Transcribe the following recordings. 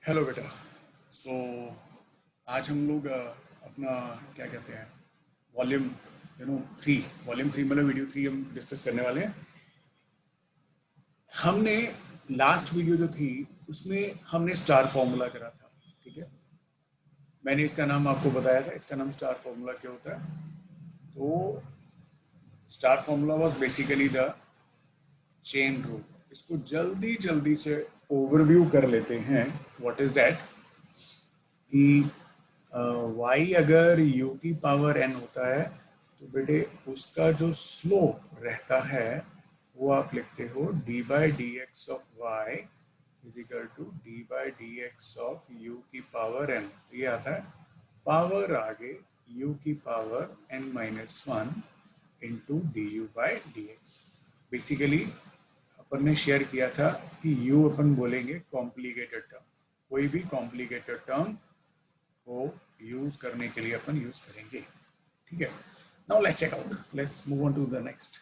Hello बेटा। सो आज हम लोग अपना क्या कहते हैं वॉल्यूम 3 वॉल्यूम 3 मतलब वीडियो 3 हम डिस्कस करने वाले हैं। हमने लास्ट वीडियो जो थी उसमें हमने स्टार फॉर्मूला करा था। ठीक है, मैंने इसका नाम आपको बताया था। इसका नाम स्टार फॉर्मूला क्या होता है? तो star formula was basically the chain rule. इसको जल्दी जल्दी से ओवरव्यू कर लेते हैं। व्हाट इज दैट कि y अगर u की पावर n होता है तो बेटे उसका जो स्लोप रहता है वो आप लिखते हो d by d x of y is equal to d by d x of u की पावर n। ये आता है पावर आगे u की power n minus one into d u by d x. Basically अपन ने शेयर किया था कि u अपन बोलेंगे कॉम्प्लिकेटेड टर्म। कोई भी कॉम्प्लिकेटेड टर्म को यूज करने के लिए अपन यूज करेंगे। ठीक है, now let's check out, let's move on to the next.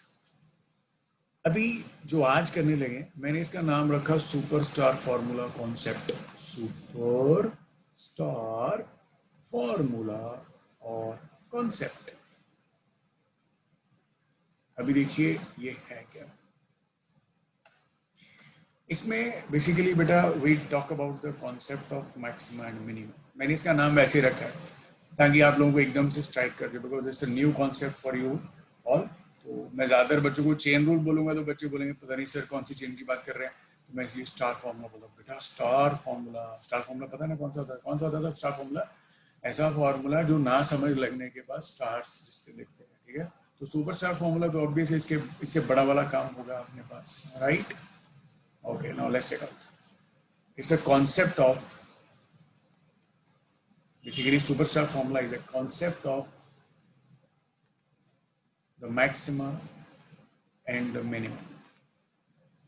अभी जो आज करने लगे मैंने इसका नाम रखा super star formula concept. Super star formula और कॉन्सेप्ट। अभी देखिए ये है क्या। इसमें बेसिकली बेटा we talk about the concept of maxima and minimum. मैंने इसका नाम वैसे रखा है ताकि आप लोगों को एकदम से स्ट्राइक कर दे, because it's a new concept for you all. तो मैं ज़्यादातर बच्चों को चेन रूल बोलूंगा तो बच्चे बोलेंगे पता नहीं सर कौन सी चेन की बात कर रहे हैं, तो मैं इसलिए स्टार फॉर्मूला बोला। बेटा स्टार फॉर्मूला, स्टार फॉर्मूला पता ना कौन सा होता है? कौन सा होता था स्टार फॉर्मूला? ऐसा फॉर्मूला जो ना समझ लगने के बाद स्टार्स जिससे लिखते हैं। ठीक है, तो सुपर स्टार फॉर्मूला तो ऑब्वियसली इससे बड़ा वाला काम होगा अपने पास, right? Okay, now let's check out. It's a concept of, basically superstar formula is a concept of the maxima and the minimum.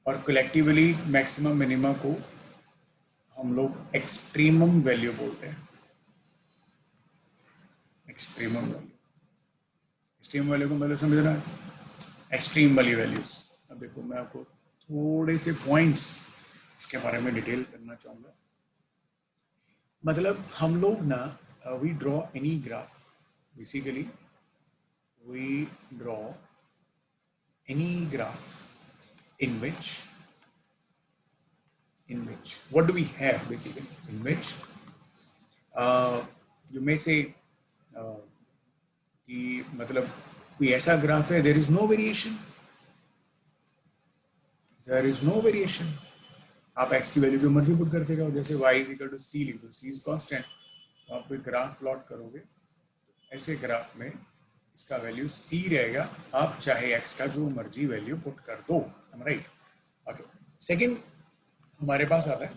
और collectively maximum minima को हम लोग एक्सट्रीमम वैल्यू बोलते हैं। एक्सट्रीमम वैल्यू, एक्सट्रीम वैल्यू को मतलब समझ रहा है? एक्सट्रीम वाली वैल्यूज। अब देखो मैं आपको थोड़े से पॉइंट्स इसके बारे में डिटेल करना चाहूँगा। मतलब हम लोग ना we draw any graph, basically we draw any graph in which what do we have basically in which you may say कि मतलब कोई ऐसा ग्राफ है there is no variation, there is no variation। आप x की value जो मर्जी put करते जाओ, जैसे y is equal to c लिख दो, c is constant। तो आप कोई ग्राफ प्लॉट करोगे ऐसे ग्राफ में इसका वैल्यू c रहेगा, आप चाहे x का जो मर्जी वैल्यू पुट कर दो, राइट? ओके, सेकंड हमारे पास आता है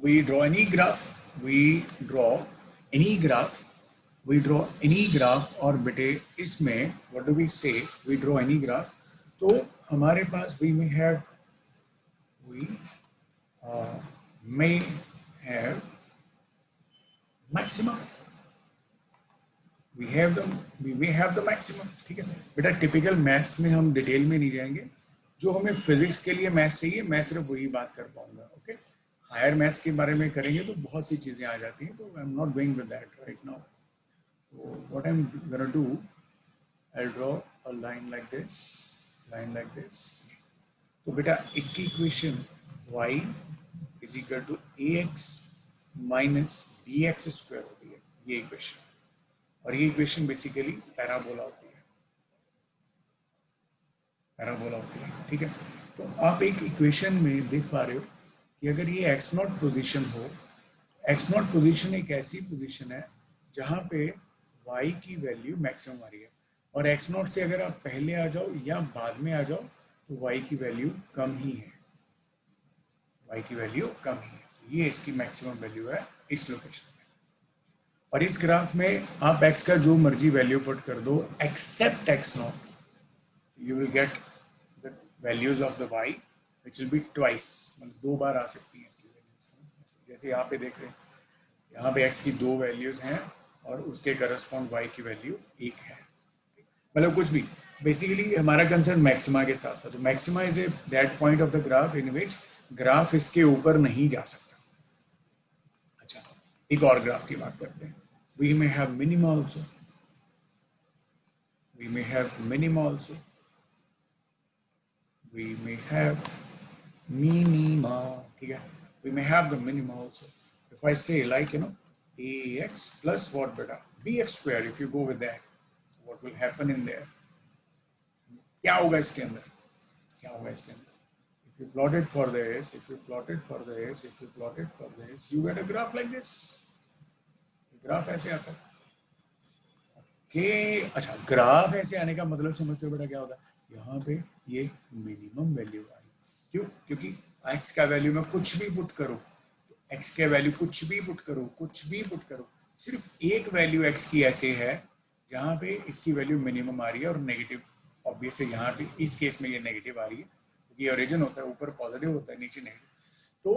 we draw any graph, we draw any graph. और बेटे इसमें what do we say, we draw any graph, तो हमारे पास we may have maximum, we may have the maximum। ठीक है बेटा, टिपिकल मैथ्स में हम डिटेल में नहीं जाएंगे। जो हमें फिजिक्स के लिए मैथ्स चाहिए मैं सिर्फ वही बात कर पाऊंगा। ओके, हायर मैथ्स के बारे में करेंगे तो बहुत सी चीजें आ जाती हैं, तो I am not going with that right now. तो what I am gonna do, I draw a line like this. तो बेटा इसकी equation y is equal to ax minus bx square होती है, ये इक्वेशन। और ये इक्वेशन बेसिकली पैराबोला होती है, ठीक है? तो आप एक इक्वेशन में देख पा रहे हो कि अगर ये x नॉट पोजीशन हो, x नॉट पोजीशन एक ऐसी पोजीशन है जहां पे y की वैल्यू मैक्सिमम आ रही है, और x नॉट से अगर आप पहले आ जाओ या बाद में आ जाओ तो y की वैल्यू कम ही है, ये इसकी मैक्सिमम वैल्यू है इस लोकेशन। और इस ग्राफ में आप x का जो मर्जी वैल्यू पुट कर दो except x naught, you will get the values of the y which will be twice, मतलब दो बार आ सकती है इसकी वैल्यूज। जैसे यहाँ पे देख रहे हैं, यहाँ पे x की दो वैल्यूज हैं और उसके करस्पॉन्ड y की वैल्यू एक है। मतलब कुछ भी, बेसिकली हमारा कंसर्न मैक्सिमा के साथ था। तो maxima is a that point of the graph in which graph इसके ऊपर नहीं जा सकता। एक और ग्राफ की बात करते हैं. We may have minima also. We may have minima also. We may have minima. ठीक है. We may have the minima also. If I say like ax plus what beta bx square, if you go with that, what will happen in there? क्या होगा इसके अंदर? क्या होगा इसके अंदर? If you plot it for this, if you plot it for this, if you plot it for this, you get a graph like this. Graph ऐसे आता है कि अच्छा, ग्राफ ऐसे आने का मतलब समझते हो बेटा क्या होता है? यहाँ पे ये मिनिमम वैल्यू आई. क्यों? क्योंकि x का वैल्यू मैं कुछ भी पुट करूँ, x के वैल्यू कुछ भी पुट करूँ, कुछ भी पुट करूँ, सिर्फ एक वैल्यू x की ऐसे है जहाँ पे इसकी वैल्यू मिनिमम आ रही है और नेगेटिव. ऑब्वियस है यहाँ पे इस केस में ये नेगेटिव आ रही है क्योंकि ओरिजिन होता है, ऊपर पॉजिटिव होता है, नीचे नेगेटिव. तो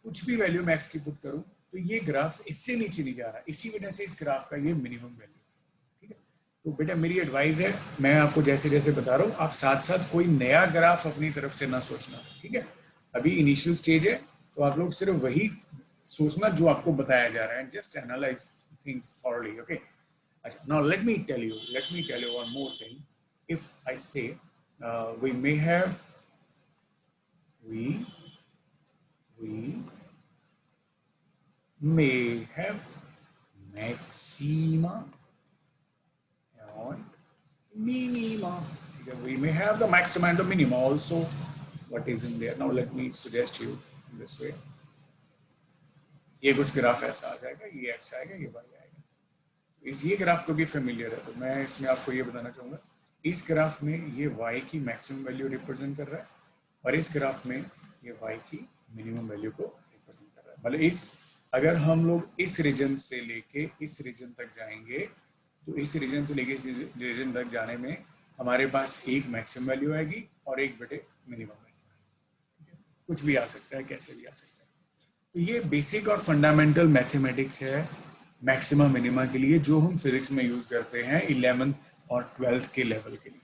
कुछ भी वैल्यू मैं x की पुट करूँ तो ये ग्राफ इससे नीचे नहीं जा रहा, इसी वजह से इस ग्राफ का ये मिनिमम वैल्यू. ठीक है. तो बेटा मेरी एडवाइस है, मैं आपको जैसे जैसे बता रहा हूँ, आप साथ साथ कोई नया ग्राफ अपनी तरफ से ना सोचना. ठीक है. अभी इनिशियल स्टेज है, तो आप लोग सिर्फ वही सोचना जो आपको बताया जा रहा है. Just analyse things thoroughly. Okay. अच्छा, now let me tell you one more thing. If I say we may have we may have maxima and minima. We may have the maxima and the minima also. What is in there? Now let me suggest you in this way. ये कुछ graph ऐसा आ जाएगा, ये x आएगा, ये y आएगा. ये graph तो भी फेमिलियर है, तो मैं इसमें आपको ये बताना चाहूँगा, इस ग्राफ में ये y की मैक्सिमम वैल्यू रिप्रेजेंट कर रहा है और इस ग्राफ में ये y की मिनिमम वैल्यू को रिप्रेजेंट कर रहा है. मतलब अगर हम लोग इस रीजन से लेके इस रीजन तक जाएंगे, तो इस रीजन से लेके इस रीजन तक जाने में हमारे पास एक मैक्सिमम वैल्यू आएगी और एक बेटे मिनिमम वैल्यू आएगी. कुछ भी आ सकता है, कैसे भी आ सकता है. तो ये बेसिक और फंडामेंटल मैथमेटिक्स है मैक्सिमा मिनिमा के लिए, जो हम फिजिक्स में यूज करते हैं 11th और 12th के लेवल के लिए.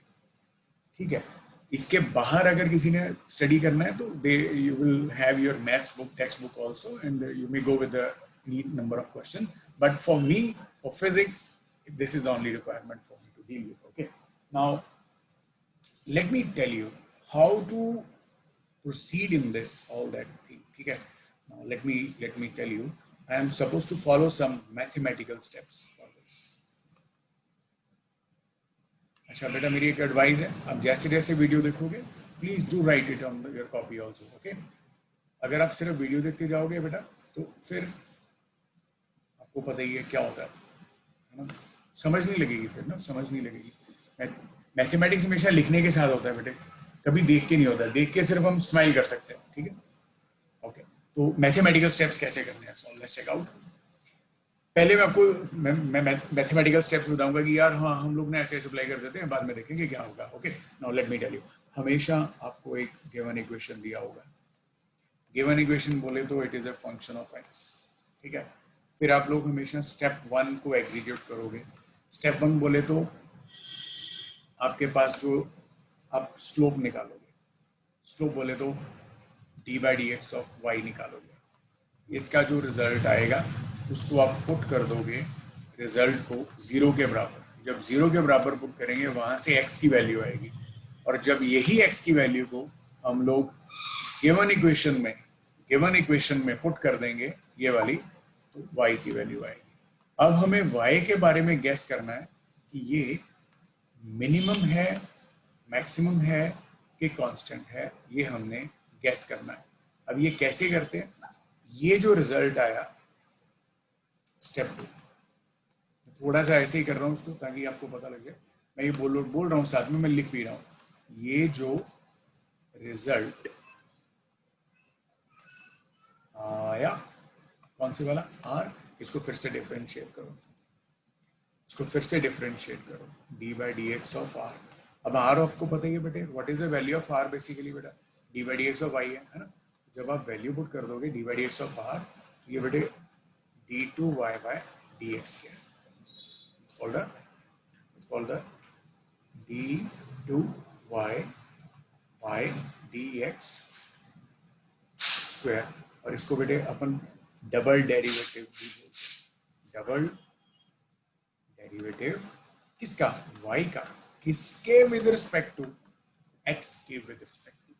ठीक है. इसके बाहर अगर किसी ने स्टडी करना है तो you will have your maths book, text book also, and you may go with the need number of question. But for me, for physics, this is the only requirement for me to deal with. Okay. Now, let me tell you how to proceed in this, all that thing. Okay. Now, let me tell you, I am supposed to follow some mathematical steps for this. अच्छा बेटा, मेरी एक advice है, आप जैसे जैसे video देखोगे, please do right it on your copy also. Okay. अगर आप सिर्फ वीडियो देखते जाओगे बेटा, तो फिर आपको पता ही है क्या होता है ना, समझ नहीं लगेगी, फिर ना समझ नहीं लगेगी. मैथमेटिक्स हमेशा लिखने के साथ होता है बेटे, कभी देख के नहीं होता. देख के सिर्फ हम स्माइल कर सकते हैं. ठीक है. ओके. तो मैथमेटिकल स्टेप्स कैसे करने हैं, सो लेट्स चेक आउट. पहले मैं आपको मैथमेटिकल स्टेप्स बताऊंगा कि यार हाँ, हम लोग ने ऐसे ऐसे अप्लाई कर देते हैं, बाद में देखेंगे क्या होगा. Okay. Now let me tell you, हमेशा आपको एक गिवन इक्वेशन दिया होगा. गिवन इक्वेशन बोले तो it is a function of x. ठीक है. फिर आप लोग हमेशा स्टेप 1 को एग्जीक्यूट करोगे. स्टेप 1 बोले तो आपके पास जो आप स्लोप निकालोगे, स्लोप बोले तो d/dx ऑफ y निकालोगे. इसका जो रिजल्ट आएगा उसको आप पुट कर दोगे रिजल्ट को 0 के बराबर. जब 0 के बराबर पुट करेंगे, वहां से x की वैल्यू आएगी, और जब यही x की वैल्यू को हम लोग गिवन इक्वेशन में पुट कर देंगे, ये वाली, तो y की वैल्यू आएगी. अब हमें y के बारे में गैस करना है कि ये मिनिमम है, मैक्सिमम है कि कांस्टेंट है, ये हमने गैस करना है. अब ये कैसे करते हैं? ये जो रिजल्ट आया स्टेप 2, थोड़ा सा ऐसे ही कर रहा हूँ उसको ताकि आपको पता लग जाए. मैं ये बोल रहा हूँ, साथ में मैं लिख भी रहा हूँ. ये जो रिजल्ट आया, कौन से वाला, r, इसको फिर से डिफरेंशिएट करो, d/dx ऑफ r. अब r आपको पता ही है बेटे, what is the value of r basically बेटा, d/dx ऑफ y है ना. जब आप वैल्यू पुट कर दोगे d/dx ऑफ r, ये बेटे d2y/dx क्या है, it's called the d2y/dx square. और इसको बेटे अपन डबल डेरिवेटिव भी बोलते हैं. डबल डेरिवेटिव किसका, y का, किसके विद रिस्पेक्ट टू, x के with respect to,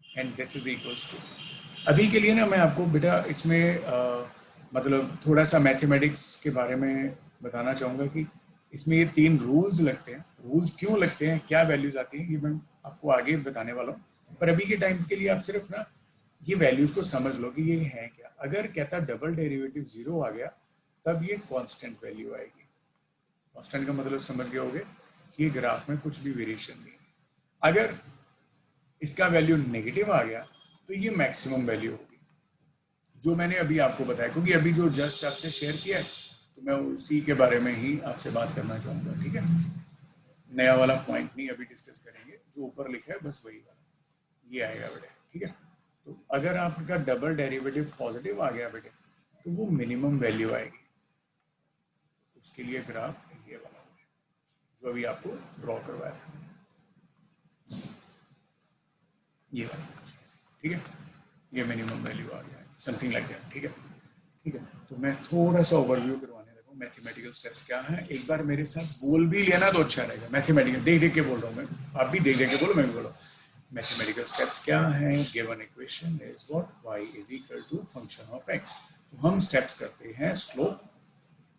and this is equals to. अभी के लिए ना मैं आपको बेटा इसमें मतलब थोड़ा सा मैथमेटिक्स के बारे में बताना चाहूँगा कि इसमें ये 3 रूल्स लगते हैं। रूल्स क्यों लगते हैं, क्या वैल्यूज आती हैं, ये मैं आपको आगे बताने वाला हूँ। पर अभी के टाइम के लिए आप सिर्फ ना ये वैल्यूज को समझ लो कि ये है क्या। अगर कहता डबल डेरिवेटिव 0 आ गया तब ये कांस्टेंट वैल्यू आएगी। कांस्टेंट का मतलब समझ गए होगे कि ये ग्राफ में कुछ भी वेरिएशन नहीं है। अगर इसका वैल्यू नेगेटिव आ गया तो ये मैक्सिमम वैल्यू होगी, जो मैंने अभी आपको बताया। क्योंकि अभी जो जस्ट आपसे शेयर किया है तो मैं उसी के बारे में ही आपसे बात करना चाहूँगा, ठीक है। नया वाला पॉइंट नहीं अभी डिस्कस करेंगे, जो ऊपर लिखा है बस वही वाला ये आएगा बेटे, ठीक है। तो अगर आपका डबल डेरिवेटिव पॉजिटिव आ गया बेटे तो वो मिनिमम वैल्यू आएगी, उसके लिए ग्राफ ये वाला जो अभी आपको ड्रॉ करवाया था, ये वाला, ठीक है। ये मिनिमम वैल्यू आ गया है, समथिंग लाइक दैट, ठीक है। ठीक है, तो मैं थोड़ा सा ओवरव्यू करवाने लगा हूँ। मैथमेटिकल स्टेप्स क्या है, एक बार मेरे साथ बोल भी लेना तो अच्छा रहेगा। मैथमेटिकल देख देख के बोल रहा हूँ मैं, आप भी देख देख के बोलो, मैं भी बोलो। मैथमेटिकल स्टेप्स क्या है, given equation is what y is equal to function of x। तो हम स्टेप्स करते हैं, स्लोप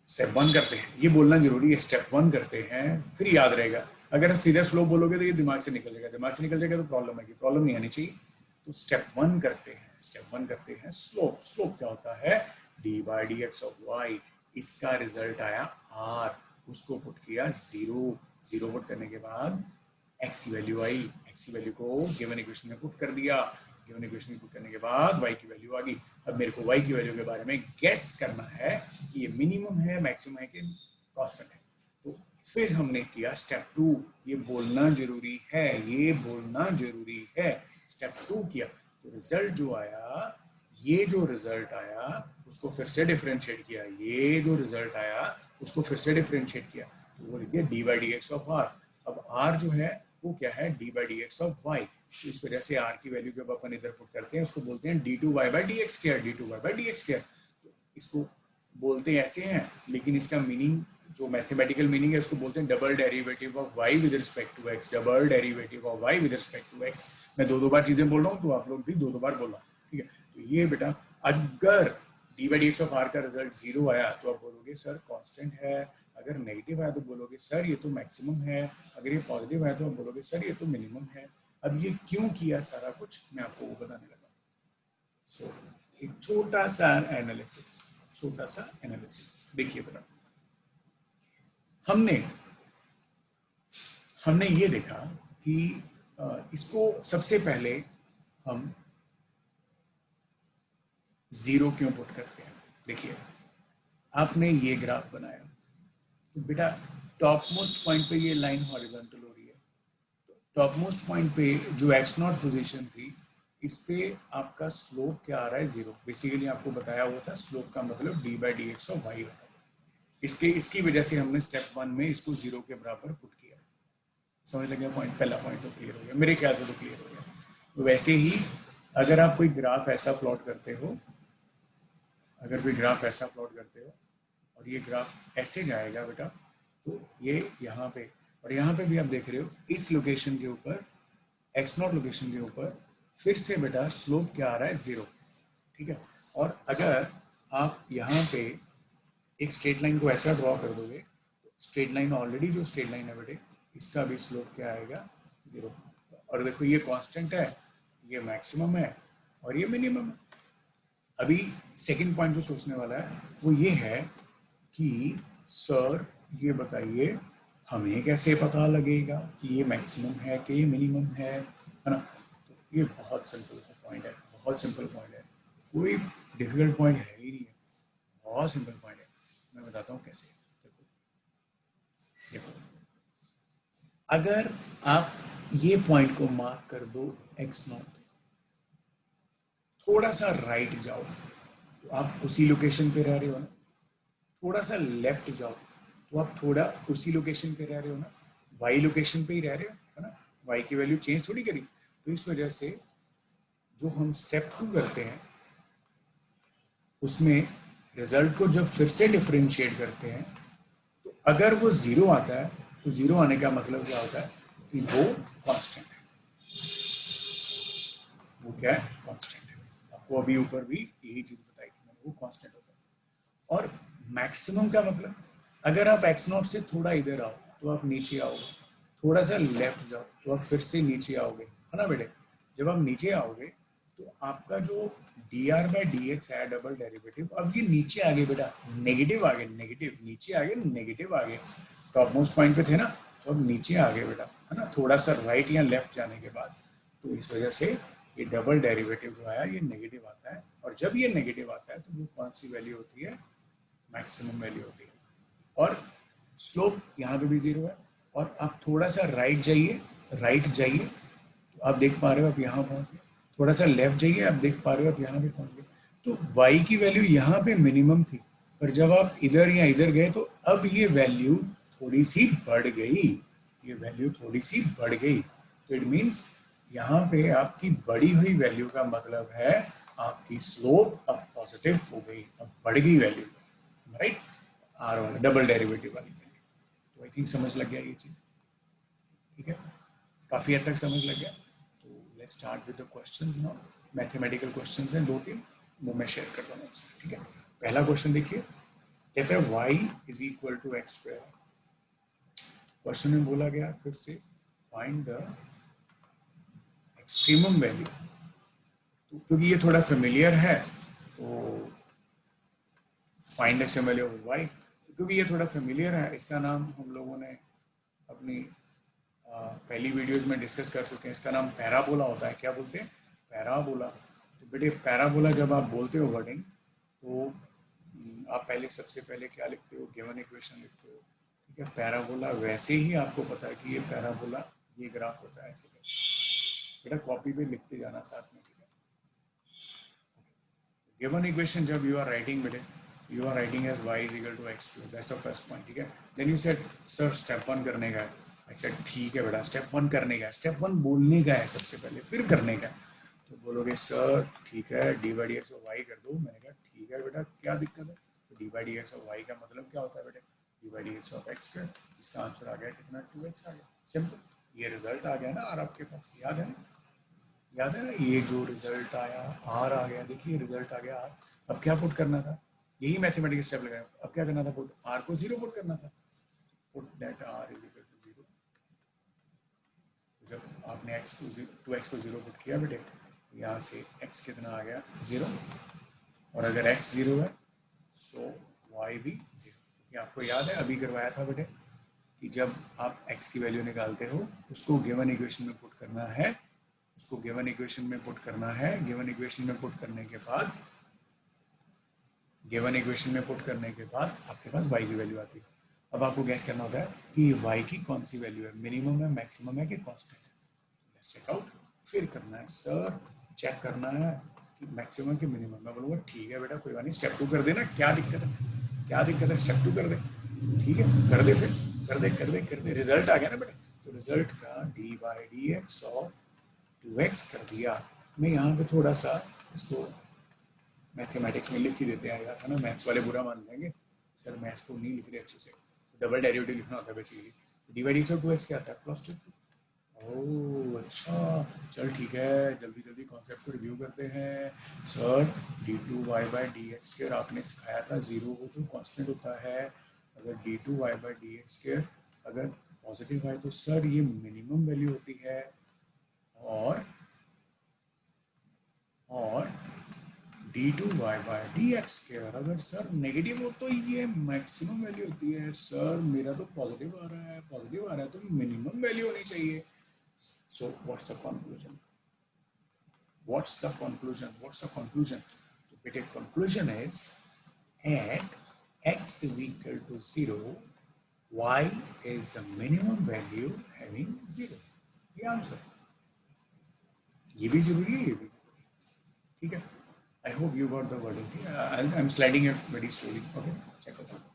स्टेप 1 करते हैं, ये बोलना जरूरी है। स्टेप 1 करते हैं, फिर याद रहेगा। अगर आप सीधा स्लोप बोलोगे तो ये दिमाग से निकल जाएगा, दिमाग से निकल जाएगा तो प्रॉब्लम आएगी, प्रॉब्लम नहीं आनी चाहिए। तो स्टेप 1 करते हैं, स्टेप 1 करते हैं स्लोप। स्लोप क्या होता है, d by d x of y. इसका रिजल्ट आया r, उसको पुट किया 0, 0 पुट करने के बाद x की वैल्यू आई, x की वैल्यू को गिवन इक्वेशन में पुट कर दिया, गिवन इक्वेशन में पुट करने के बाद y की वैल्यू आ गई। अब मेरे को y की वैल्यू के बारे में गेस करना है कि ये मिनिमम है, मैक्सिमम है कि कांस्टेंट है। तो फिर हमने किया स्टेप 2, ये बोलना जरूरी है, ये बोलना जरूरी है। स्टेप 2 किया तो रिजल्ट जो आया, ये जो रिजल्ट आया उसको फिर से डिफरेंशिएट किया, ये जो रिजल्ट आया उसको फिर से डिफरेंशिएट किया, तो वो लिख दिया d by d x of r. अब r जो है वो क्या है, d by d x of y. तो इस वजह से r की वैल्यू जब अपन इधर पुट करते हैं उसको बोलते हैं d two y by d x square, d two y by d x square. तो इसको बोलते ऐसे हैं, लेकिन इसका मीनिंग जो मैथमेटिकल मीनिंग है उसको बोलते हैं double derivative of y with respect to x, double derivative of y with respect to x। मैं दो बार चीजें बोल रहा हूँ तो आप लोग भी दो बार बोलना, ठीक है। तो ये बेटा अगर d by d x of r का रिजल्ट 0 आया तो आप बोलोगे सर कांस्टेंट है, अगर नेगेटिव आया तो बोलोगे सर ये तो मैक्सिमम है, अगर ये पॉजिटिव आया तो आप बोलोगे सर ये तो मिनिमम है। अब ये क्यों किया सारा कुछ मैं आपको वो बताने लगा। सो एक छोटा सा एनालिसिस, छोटा सा एनालिसिस देखिए बेटा। हमने ये देखा कि इसको सबसे पहले हम 0 क्यों पुट करते हैं। देखिए आपने ये ग्राफ बनाया तो बेटा टॉप मोस्ट पॉइंट पे ये लाइन हॉरिजॉन्टल हो रही है, तो टॉप मोस्ट पॉइंट पे जो एक्स नॉट पोजीशन थी इस पे आपका स्लोप क्या आ रहा है 0। बेसिकली आपको बताया हुआ था स्लोप का मतलब d by d x of y होता है। इसकी वजह से हमने स्टेप 1 में इसको 0 के बराबर पुट किया। समझ लग गया पॉइंट, पहला पॉइंट तो क्लियर हो गया, मेरे ख्याल से तो क्लियर हो गया। तो वैसे ही अगर आप कोई ग्राफ ऐसा प्लॉट करते हो, अगर कोई ग्राफ ऐसा प्लॉट करते हो और ये ग्राफ ऐसे जाएगा बेटा, तो ये यहाँ पे और यहाँ पे भी आप देख रहे हो इस लोकेशन के ऊपर, एक्स नॉट लोकेशन के ऊपर फिर से बेटा स्लोप क्या आ रहा है 0, ठीक है। और अगर आप यहाँ पे एक स्ट्रेट लाइन को ऐसा ड्रॉ कर दोगे, स्ट्रेट लाइन ऑलरेडी जो स्ट्रेट लाइन है बेटे इसका भी स्लोप क्या आएगा 0। और देखो ये कांस्टेंट है, ये मैक्सिमम है और ये मिनिमम है। अभी सेकंड पॉइंट जो सोचने वाला है वो ये है कि सर ये बताइए हमें कैसे पता लगेगा कि ये मैक्सिमम है कि ये मिनिमम है ना। तो ये बहुत सिंपल पॉइंट है, बहुत सिंपल पॉइंट है, कोई डिफिकल्ट पॉइंट है ही नहीं है, बहुत सिंपल पॉइंट है। मैं बताता हूँ कैसे। देखो अगर आप ये पॉइंट को मार्क कर दो एक्स नॉट, थोड़ा सा राइट जाओ तो आप उसी लोकेशन पे रह रहे हो ना, थोड़ा सा लेफ्ट जाओ तो आप थोड़ा उसी लोकेशन पे रह रहे हो ना, वाई लोकेशन पे ही रह रहे हो है ना, वाई की वैल्यू चेंज थोड़ी करी। तो इस वजह से जो हम स्टेप 2 करते हैं उसमें रिजल्ट को जब फिर से डिफरेंशिएट करते हैं तो अगर वो जीरो आता है तो जीरो आने का मतलब क्या होता है कि वो कांस्टेंट है। वो क्या है? कांस्टेंट है। आपको अभी ऊपर भी यही चीज बताई थी मैंने, वो कांस्टेंट होता है। और मैक्सिमम का मतलब, अगर आप एक्स नॉट से थोड़ा इधर आओ तो आप नीचे आओगे, थोड़ा सा लेफ्ट जाओ तो आप फिर से नीचे आओगे, है ना बेटे? जब आप नीचे आओगे तो आपका जो D R by d x है डबल डेरिवेटिव, अब ये नीचे आ गए बेटा, नेगेटिव आ गए, नेगेटिव नीचे आ गए, नेगेटिव आ गए। टॉप मोस्ट पॉइंट पे थे ना, तो अब नीचे आ गए बेटा, है ना? थोड़ा सा राइट या लेफ्ट जाने के बाद, तो इस वजह से ये डबल डेरिवेटिव जो आया ये नेगेटिव आता है। और जब ये नेगेटिव आता है तो वो कौन सी वैल्यू होती है? मैक्सिमम वैल्यू होती है। और स्लोप यहाँ पे भी जीरो है। और आप थोड़ा सा राइट जाइए, राइट जाइए तो आप देख पा रहे हो आप यहाँ पहुंच गए, थोड़ा सा लेफ्ट जाइए आप देख पा रहे हो आप यहाँ पे पहुंच गए। तो y की वैल्यू यहाँ पे मिनिमम थी, पर जब आप इधर या इधर गए तो अब ये वैल्यू थोड़ी सी बढ़ गई, ये वैल्यू थोड़ी सी बढ़ गई। तो इट मीन्स यहाँ पे आपकी बढ़ी हुई वैल्यू का मतलब है आपकी स्लोप अब पॉजिटिव हो गई, अब बढ़ गई वैल्यू, राइट? आर वाला डबल डेरिवेटिव वाली वैल्यू। तो आई थिंक समझ लग गया ये चीज, ठीक है? काफी हद तक समझ लग गया। तो let's start with the questions now. Mathematical questions हैं दो तीन, वो मैं शेयर कर दूंगा आपसे, ठीक है? पहला क्वेश्चन देखिए, कहता है y is equal to x square. Question में बोला गया फिर से फाइंड द एक्सट्रीमम वैल्यू। तो क्योंकि ये थोड़ा फेमिलियर है तो find extreme value of y, क्योंकि ये थोड़ा फेमिलियर है, इसका नाम हम लोगों ने अपनी पहली वीडियोस में डिस्कस कर चुके हैं। इसका नाम पैराबोला होता है। क्या बोलते हैं? पैराबोला। तो बेटे पैराबोला जब आप बोलते हो वर्डिंग, तो आप पहले सबसे पहले क्या लिखते हो? गिवन इक्वेशन लिखते हो, ठीक है? पैराबोला वैसे ही आपको पता है कि ये पैराबोला, ये ग्राफ होता है ऐसे बेटा, कॉपी पे लिखते जाना साथ में, ठीक है? गिवन इक्वेशन जब यू आर राइटिंग बेटे, you are writing as y is equal to x two, that's the first point, ठीक है? Then you said sir step one करने का है। आई सेड ठीक है बेटा, स्टेप वन करने का है, स्टेप वन बोलने का है सबसे पहले, फिर करने का है। तो बोलोगे सर ठीक है डी बाई डी एक्स और वाई कर दो। मैंने कहा ठीक है बेटा, क्या दिक्कत है? तो डी बाई डी एक्स और वाई का मतलब क्या होता है बेटे? D by d x of x square. इसका आंसर आ गया कितना? 2x आ गया, सिंपल। ये रिजल्ट आ गया ना आर आपके पास, याद है ना? याद है ना? ये जो रिजल्ट आया आर आ गया, देखिए रिजल्ट आ गया आर। अब क्या पुट करना था? यही मैथमेटिकल स्टेप लगाया। अब क्या करना था? पुट आर को जीरो पुट करना था। Put that r is equal to zero. जब आपने एक्स को टू एक्स को जीरो पुट किया बेटे, यहाँ से एक्स कितना आ गया? जीरो। और अगर एक्स जीरो है सो वाई भी जीरो। ये आपको याद है अभी करवाया था बेटे, कि जब आप x की वैल्यू निकालते हो उसको गिवन इक्वेशन में पुट करना है, उसको गिवन इक्वेशन में पुट करना है। गिवन इक्वेशन में पुट करने के बाद, गिवन इक्वेशन में पुट करने के बाद आपके पास y की वैल्यू आती है। अब आपको गैस करना होता है कि y की कौन सी वैल्यू है, मिनिमम है, मैक्सिमम है कि कांस्टेंट है। Let's check out. फिर करना है सर, चेक करना है कि मैक्सिमम कि मिनिमम। मैं बोलूँगा ठीक है बेटा कोई बात नहीं, स्टेप टू कर देना, क्या दिक्कत है? क्या दिक्कत है? स्टेप टू कर दे, ठीक है? कर दे, फिर कर दे कर दे कर दे। रिजल्ट आ गया ना बेटा, तो रिजल्ट का d by d x of two x कर दिया। मैं यहाँ पे थोड़ा सा इसको मैथमेटिक्स में लिख ही देते हैं यार, है ना? मैथ्स वाले बुरा मान लेंगे, सर मैथ्स को नहीं लिख रहे अच्छे से। डबल डेरिवेटिव लिखना होता है basically. D by d x of two x क्या आता है? Plus two. ओह अच्छा, चल ठीक है, जल्दी जल्दी कॉन्सेप्ट को रिव्यू करते हैं। Sir d two y by d x square आपने सिखाया था जीरो हो तो कांस्टेंट होता है। अगर d two y by d x square अगर पॉजिटिव है तो सर ये मिनिमम वैल्यू होती है। और और d two y by d x square अगर सर नेगेटिव हो तो ये मैक्सिमम वैल्यू होती है। सर मेरा तो पॉजिटिव आ रहा है, पॉजिटिव आ रहा है तो मिनिमम वैल्यू होनी चाहिए। So what's the conclusion? What's the conclusion? What's the conclusion? The conclusion is at x is equal to 0, y is the minimum value having 0. ये आंसर, ये भी जरूरी है, ये भी ठीक है। I hope you got the wording. I'm sliding it very slowly. Okay, check it out.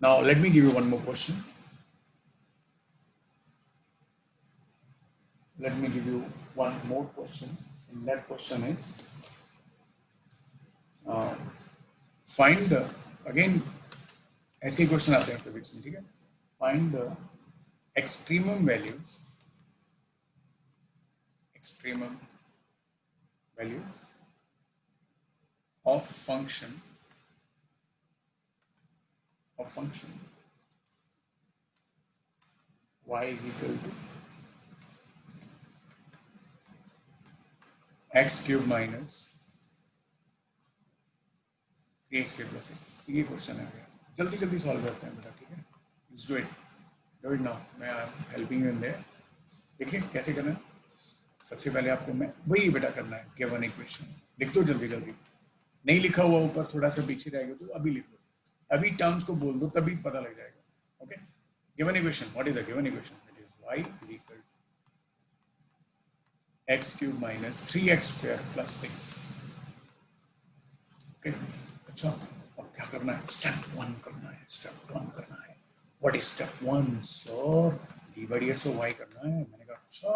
Now let me give you one more question. Let me give you one more question, and that question is find the, again ऐसे ही question आते हैं physics में, ठीक है. Find the extremum values of function y is equal to x cube minus 3x cube plus 6. ये question है. जल्दी जल्दी सॉल्व करते हैं बेटा, ठीक है. Let's do it now. मैं I am helping you in there. देखिए कैसे करना है. सबसे पहले आपको मैं वही बेटा करना है. गिवन इक्वेशन लिख दो जल्दी जल्दी. नहीं लिखा हुआ ऊपर थोड़ा सा पीछे रहेगा तो अभी लिख लो. अभी टर्म्स को बोल दो तभी पता लग जाएगा. Okay. Given equation. What is a given equation? It is y is equal to x cube minus 3x square plus 6. Okay. अच्छा, अब क्या करना है? स्टेप 1 करना है. What is step 1 sir? D by d x of y करना है. मैंने कहा अच्छा,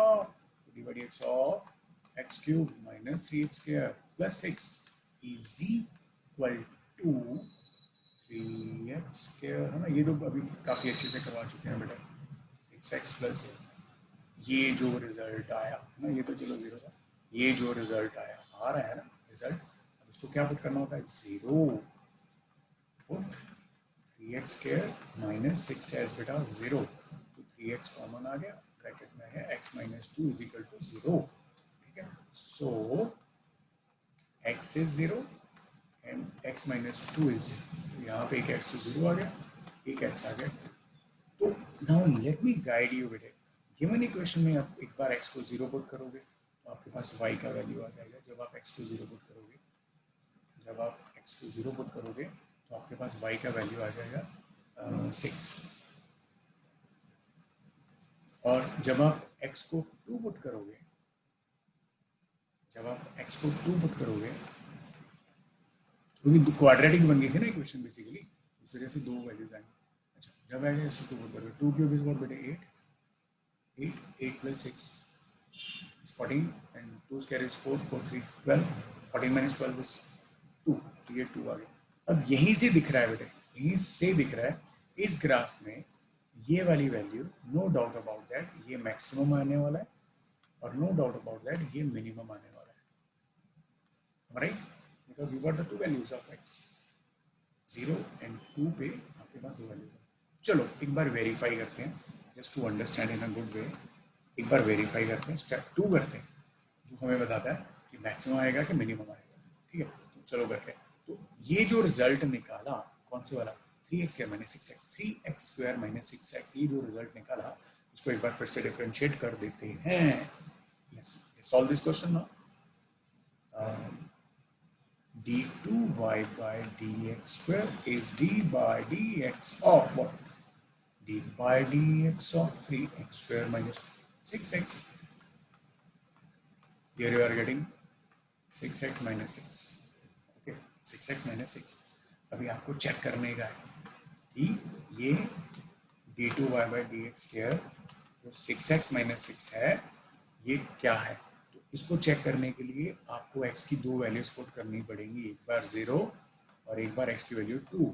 d by d x of x cube minus 3x square plus 6 is equal to 3x square, है ना. ये तो अभी काफी अच्छे से करवा चुके हैं बेटा. 6x प्लस ये जो रिजल्ट आया ना, ये तो चलो जीरो था. ये जो रिजल्ट आया आ रहा है ना रिजल्ट, उसको क्या पुट करना होता है? 0. Put 3x square minus 6s बेटा 0. तो 3x कॉमन आ गया. ब्रैकेट में है x minus 2 is equal to 0. ठीक है. So x is 0 and x minus 2 is 0. यहाँ पे एक x तो 0 आ गया, एक x आ गया. तो now let me guide you बेटे. गिवन इक्वेशन में आप एक बार x को 0 पुट करोगे तो आपके पास y का वैल्यू आ जाएगा. जब आप x को 0 पुट करोगे तो आपके पास y का वैल्यू आ जाएगा 6. और जब आप x को 2 पुट करोगे क्योंकि क्वाड्रेटिक बन गई थी ना इक्वेशन बेसिकली, उस वजह से 2 वैल्यूज आएंगे. अच्छा, जब आएगा x को 2 पुट करोगे, 2 क्यूब इज व्हाट बेटे? 8 plus 6 is 14 and 2 square is 4, 4 3 12, 14 minus 12 is 2. तो ये 2 आ गया. अब यहीं से दिख रहा है बेटे, इस ग्राफ में ये वाली value, no doubt about that ये मैक्सिमम आने वाला है और नो डाउट अबाउट दैट ये मिनिमम आने वाला है. Right? Because you got the 2 values of x. 0 and 2 पे आपके पास 2 वैल्यूज है. चलो एक बार वेरीफाई करते हैं. Just to understand in a good way, एक बार वेरीफाई करते हैं. स्टेप 2 करते हैं जो हमें बताता है कि मैक्सिमम आएगा कि मिनिमम आएगा. ठीक है, तो चलो करते हैं. तो ये जो रिजल्ट निकाला कौन से वाला? 3x square minus 6x. 3x square minus 6x, ये जो रिजल्ट निकाला इसको एक बार फिर से डिफरेंशिएट कर देते हैं. Solve this question now. d2y by dx square is d by dx of what? d by dx of 3x square minus 6x. Here you are getting 6x minus 6. Okay, 6x minus 6. अभी आपको check करने का है कि ये d2y by dx square जो 6x minus 6 है ये क्या है. तो इसको चेक करने के लिए आपको x की 2 वैल्यूज पुट करनी पड़ेंगी. एक बार 0 और एक बार x की वैल्यू 2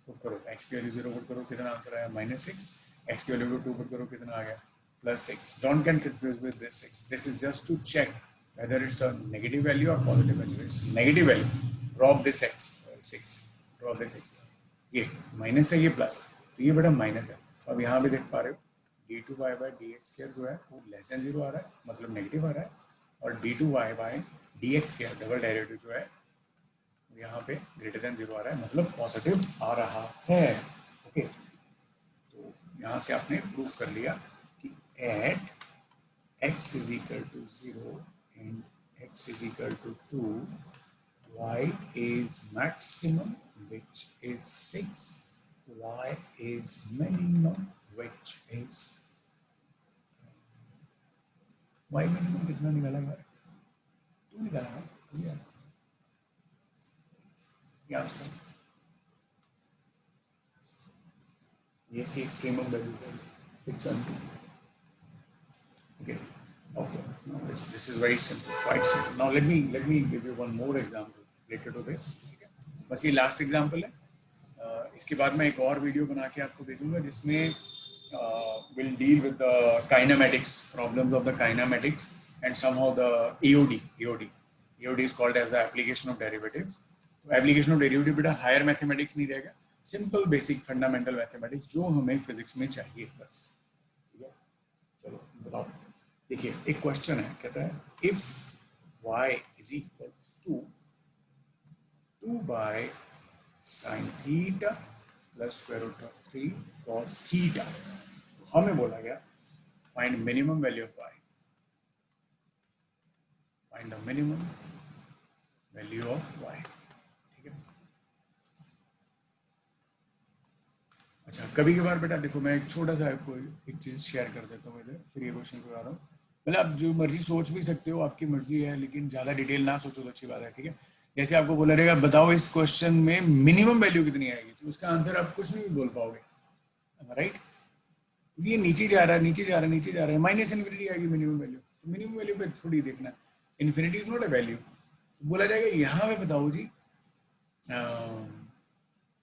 पुट करो. x की वैल्यू 0 पुट करो, कितना आंसर आया? -6. x की वैल्यू को 2 पुट करो, कितना आ गया? +6. Don't get confused with this 6. This is just to check whether it's a negative value or positive value. It's negative value. Drop this x 6. Drop this x. ये minus है, ये plus है, तो ये बेटा माइनस है. अब यहाँ भी देख पा रहे हो d2y by dx square जो है वो लेस देन 0 आ रहा है, मतलब नेगेटिव आ रहा है. और d2y by dx square double derivative जो है यहाँ पे ग्रेटर देन 0 आ रहा है, मतलब पॉजिटिव आ रहा है. ओके, तो यहाँ से आपने प्रूव कर लिया कि eight x is equal to 0 and x is equal to 2, y is maximum, which is 6, y is minimum, which is y minimum कितना निकाला है? 2 निकाला है. ये आंसर. ये इसकी एक्सट्रीमम वैल्यू है 600. Okay. Okay. Now this is very simple, quite simple. Now let me give you one more example related to this. ठीक है. बस ये लास्ट एग्जाम्पल है. इसके बाद मैं एक और वीडियो बना के आपको दे दूंगा जिसमें will deal with the kinematics, problems of the kinematics and somehow the EOD. EOD is called as the application of derivatives. तो एप्लीकेशन ऑफ डेरिवेटिव बेटा हायर मैथमेटिक्स नहीं रहेगा, सिंपल बेसिक फंडामेंटल मैथमेटिक्स जो हमें फिजिक्स में चाहिए बस. ठीक है. चलो बताओ. देखिए एक क्वेश्चन है, कहता है if y is equal to 2 by sine theta plus square root of 3 cos theta. हमें बोला गया find minimum value of y, find the minimum value of y. ठीक है. अच्छा, कभी कभार बेटा देखो मैं एक छोटा सा आपको एक चीज शेयर कर देता हूँ इधर, फिर ये क्वेश्चन को आ रहा हूँ. मतलब आप जो मर्जी सोच भी सकते हो, आपकी मर्जी है, लेकिन ज्यादा डिटेल ना सोचो तो अच्छी बात है. ठीक है. जैसे आपको बोला रहेगा बताओ इस क्वेश्चन में मिनिमम वैल्यू कितनी आएगी, तो उसका आंसर आप कुछ नहीं बोल पाओगे, राइट. ये नीचे जा रहा है, नीचे जा रहा है, नीचे जा रहा है, माइनस इन्फिनिटी आएगी मिनिमम वैल्यू. तो मिनिमम वैल्यू पे थोड़ी देखना, infinity is not a value. बोला जाएगा यहाँ पे बताओ जी,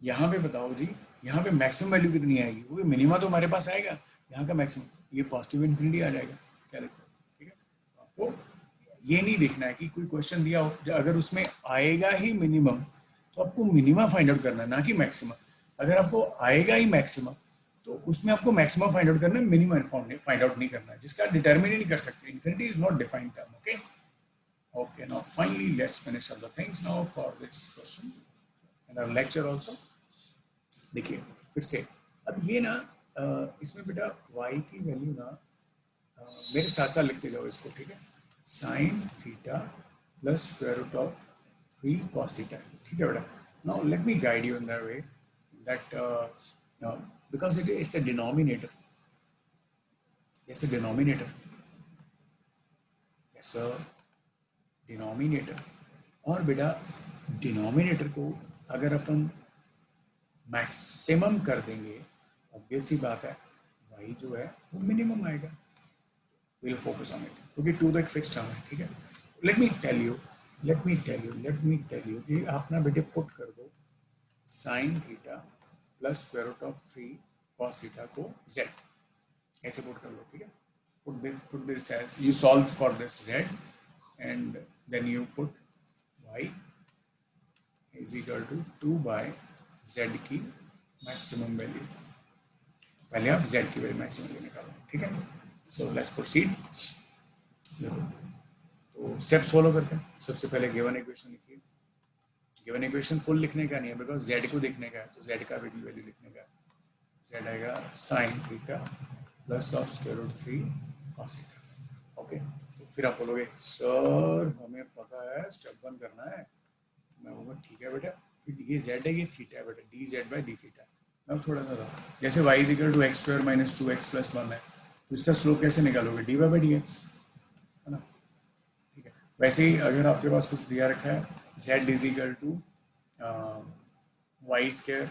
यहाँ पे बताओ जी, यहाँ पे मैक्सिमम वैल्यू कितनी आएगी, क्योंकि मिनिमा तो हमारे पास आएगा, यहाँ का मैक्सिमम ये पॉजिटिव इन्फिनिटी आ जाएगा. क्या लगता है? ठीक है. आपको ये नहीं देखना है कि कोई क्वेश्चन दिया हो, अगर उसमें आएगा ही मिनिमम तो आपको मिनिमा फाइंड आउट करना है, ना कि मैक्सिमम. अगर आपको आएगा ही मैक्सिमम तो उसमें आपको मैक्सिमम फाइंड आउट करना है, मिनिमम फाइंड आउट नहीं करना है, जिसका डिटरमिन ही नहीं कर सकते. Infinity is not defined term. Okay. Okay, now finally let's finish up the things now for this question and our lecture also. देखिए फिर से अब ये ना इसमें बेटा y की वैल्यू ना मेरे साथ साथ लिखते जाओ इसको. ठीक है. Sine theta plus square root of 3 cos theta. ठीक है बेटा. Now let me guide you in that way that because it is the denominator. जैसे डिनोमिनेटर, जैसा डिनोमिनेटर, और बेटा डिनोमिनेटर को अगर अपन मैक्सिमम कर देंगे, ऑब्वियस सी बात है y जो है वो मिनिमम आएगा. विल फोकस ऑन इट क्योंकि 2 तो एक फिक्स टर्म है. ठीक है. लेट मी टेल यू कि आप ना बेटे पुट कर दो sine theta plus square root of 3 cos theta को z, ऐसे पुट कर लो. ठीक है. put this as you solve for this z and then you put y is equal to 2 by z की मैक्सिमम वैल्यू. पहले आप z की वैल्यू मैक्सिमम वैल्यू निकालो. ठीक है. So let's proceed. देखो तो स्टेप्स फॉलो करते हैं. सबसे पहले गिवन इक्वेशन लिखिए. गिवन इक्वेशन फुल लिखने का नहीं है बिकॉज z को देखने का है, तो z का वैल्यू लिखने का है. z आएगा sine theta plus of square root 3 cos theta. Okay. तो फिर आप बोलोगे सर हमें पता है स्टेप 1 करना है. मैं बोलूँगा ठीक है बेटा, ये z है, ये थीटा है बेटा, d z by d theta. मैं थोड़ा सा था जैसे y is equal to x square minus 2x plus 1 है, तो इसका स्लोप कैसे निकालोगे, d y by d x, है ना. ठीक है. वैसे ही अगर आपके पास कुछ दिया रखा है z is equal to y square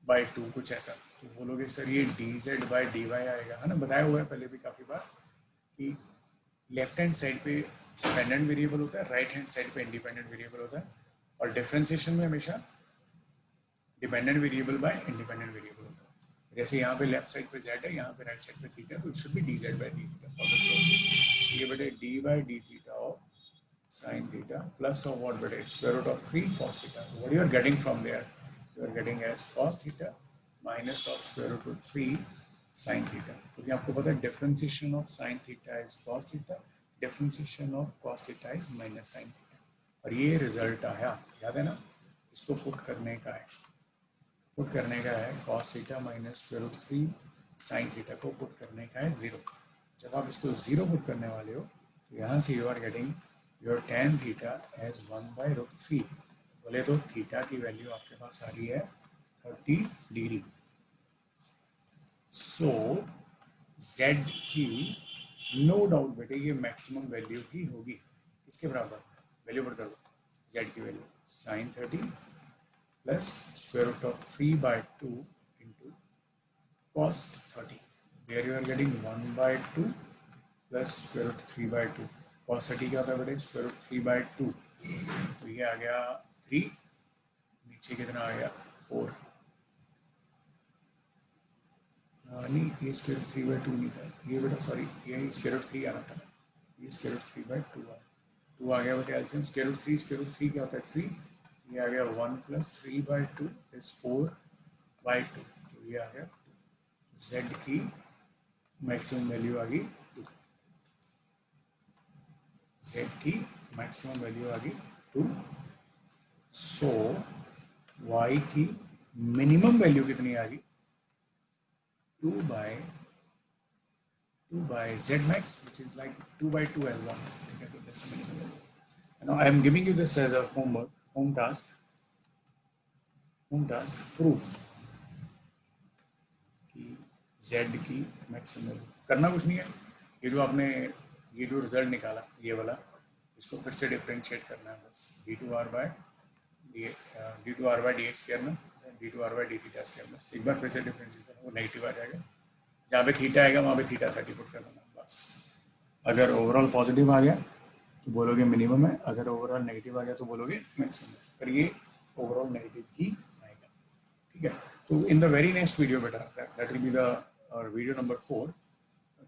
by 2 कुछ ऐसा, तो बोलोगे सर ये d z by d y आएगा, है ना. बताया हुआ है पहले भी काफ़ी बार कि लेफ्ट हैंड साइड पे डिपेंडेंट वेरिएबल होता है, राइट हैंड साइड पे इंडिपेंडेंट वेरिएबल होता है, और डिफरेंशिएशन में हमेशा dependent variable bye independent variable होता है. जैसे यहाँ पे लेफ्ट साइड पे z है, यहाँ पे राइट साइड पे थीटा, तो it should be d z by d theta. ये बेटे d by d theta of sine theta plus of what बेटे square root of 3 cos theta. What you are getting from there, you are getting as cos theta minus of square root of 3 sine theta. क्योंकि आपको पता है differentiation of sine theta is cos theta, differentiation of cos theta is minus sine theta. और ये result आया, याद है ना. इसको पुट करने का है, पुट करने का है cos theta minus square root 3 sine theta को पुट करने का है 0. जब आप इसको 0 पुट करने वाले हो तो यहाँ से you are getting your tan theta as 1 by root 3. बोले तो थीटा की वैल्यू आपके पास आ रही है 30 डिग्री. सो z की नो डाउट बेटे ये मैक्सिमम वैल्यू ही होगी. इसके बराबर वैल्यू पुट कर दो, z की value sine 30 plus square root of 3 by 2 into cos 30, where you are getting 1/2 plus square root 3/2. cos 30 क्या होता है बेटे? square root 3/2. तो ये आ गया 3, नीचे कितना आ गया 4. नहीं, ये स्क्वायर रूट 3/2 नहीं था ये बेटा, सॉरी, ये स्क्वायर रूट 3 आना था, ये स्क्वायर रूट 3/2 आ 2 आ गया बेटा एलसीएम. स्क्वायर रूट 3 क्या होता है 3. ये आ गया 1 प्लस 3/2 इज 4/2. तो ये आ गया z की मैक्सिमम वैल्यू आ गई 2. z की मैक्सिमम वैल्यू आ गई 2. सो y की मिनिमम वैल्यू कितनी आ गई? 2 by z max, which is like 2/2 as well. Okay, so that's the minimum value. Now I am giving you this as a homework, home task proof कि z की maximum value. करना कुछ नहीं है, ये जो आपने ये जो रिजल्ट निकाला ये वाला, इसको फिर से डिफरेंशिएट करना है बस. d2r by dx करना, d2r by d theta square. बस एक बार फिर से डिफरेंशिएट करना, वो नेगेटिव आ जाएगा. जहाँ पे थीटा आएगा वहाँ पे थीटा 30 पुट कर देना बस. अगर ओवरऑल पॉजिटिव आ गया तो बोलोगे मिनिमम है, अगर ओवरऑल नेगेटिव आ गया तो बोलोगे मैक्सिमम है. पर ये ओवरऑल नेगेटिव ही आएगा. ठीक है. तो in the very next video बेटा, that will be the video number 4.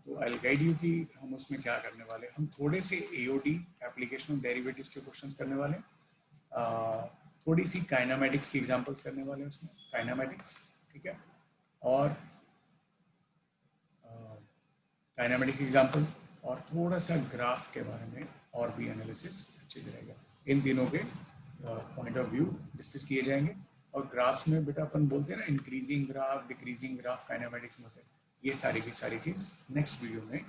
तो आई विल गाइड यू कि हम उसमें क्या करने वाले. हम थोड़े से AOD एप्लीकेशन डेरिवेटिव्स के क्वेश्चंस करने वाले, थोड़ी सी काइनामेटिक्स की एग्जांपल्स करने वाले हैं उसमें, काइनामेटिक्स. ठीक है. और काइनेमेटिक्स एग्जाम्पल और थोड़ा सा ग्राफ के बारे में और भी एनालिसिस अच्छे से रहेगा. इन तीनों के पॉइंट ऑफ व्यू डिस्कस किए जाएंगे. और ग्राफ्स में बेटा अपन बोलते हैं ना, increasing graph, decreasing graph kinematics में होते हैं. ये सारी की सारी चीज़ नेक्स्ट वीडियो में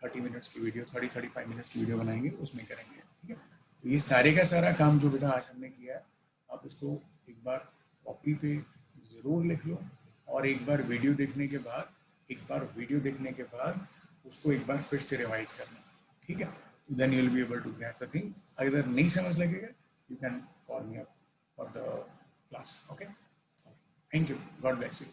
30 मिनट्स की वीडियो, 30-35 मिनट्स की वीडियो बनाएंगे, उसमें करेंगे. ठीक है. तो ये सारे का सारा काम जो बेटा आज हमने किया है, आप इसको एक बार कॉपी पे ज़रूर लिख लो, और एक बार वीडियो देखने के बाद उसको एक बार फिर से रिवाइज करना. ठीक है. Then you will be able to grasp the things. अगर नहीं समझ लगेगा you can call me up for the class. Okay. Thank you. God bless you.